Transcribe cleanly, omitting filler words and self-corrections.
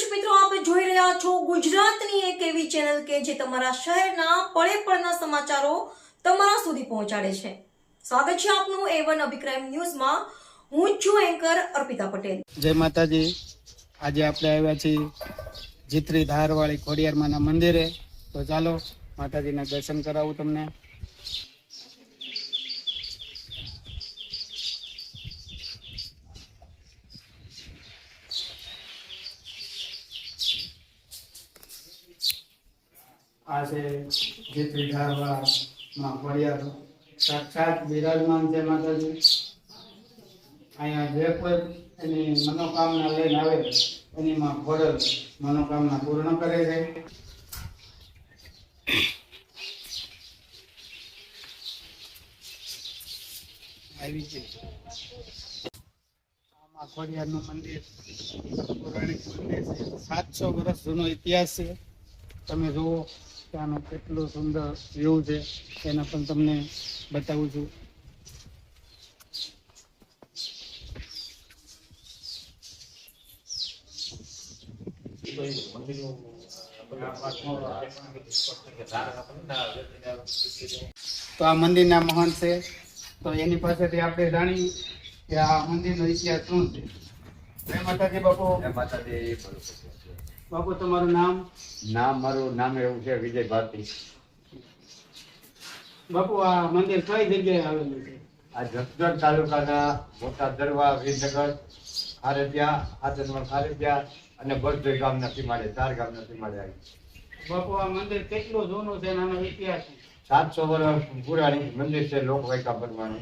દર્શક મિત્રો, આપ જોઈ રહ્યા છો ગુજરાતની એક એવી ચેનલ કે જે તમારા શહેરના પળે પળના સમાચારો તમારા સુધી પહોંચાડે છે. સ્વાગત છે આપનું A1 અભિક્રાઇમ ન્યૂઝમાં. હું છું એન્કર અર્પિતા પટેલ. જય માતાજી. આજે આપણે આવ્યા છીએ જીતરી ધારવાળી ખોડિયારમાંના મંદિરે. તો ચાલો માતાજીના દર્શન કરાવું તમને. આ છે જીતરી ધારવાળા ખોડિયાર સાક્ષાત બિરાજમાન છે માતાજી. અહીંયા જે કોઈ એની મનોકામના લઈને આવે એની માં ખોડલ મનોકામના પૂર્ણ કરે છે. આવી છે આમાં ખોડિયારનું મંદિર પૌરાણિક મંદિર છે. 700 વર્ષ જૂનો ઇતિહાસ છે. તમે જુઓ ત્યાંનો કેટલો સુંદર વ્યૂ છે, એના પણ તમને બતાવું છું. તો આ મંદિરના મહંત છે, તો એની પાસેથી આપણે જાણીએ કે આ મંદિરનો ઇતિહાસ શું છે. જય માતાજી બાપુ. માતાજી. બાપુ તમારું નામ? મારું નામ એવું છે વિજય ભારતી. બાપુ આ મંદિર કઈ જગ્યાએ આવેલું છે? આ જસદણ તાલુકાના મોટા દરવા વિરનગર ખારેજિયા આદનવર ખારેજિયા અને બરજોઈ ગામના સીમાડે 4 ગામના સીમાડે આવી. બાપુ આ મંદિર કેટલું જૂનું છે અને આનો ઇતિહાસ? 700 વર્ષ પુરાણી મંદિર છે લોકવાયકા પરમાણે.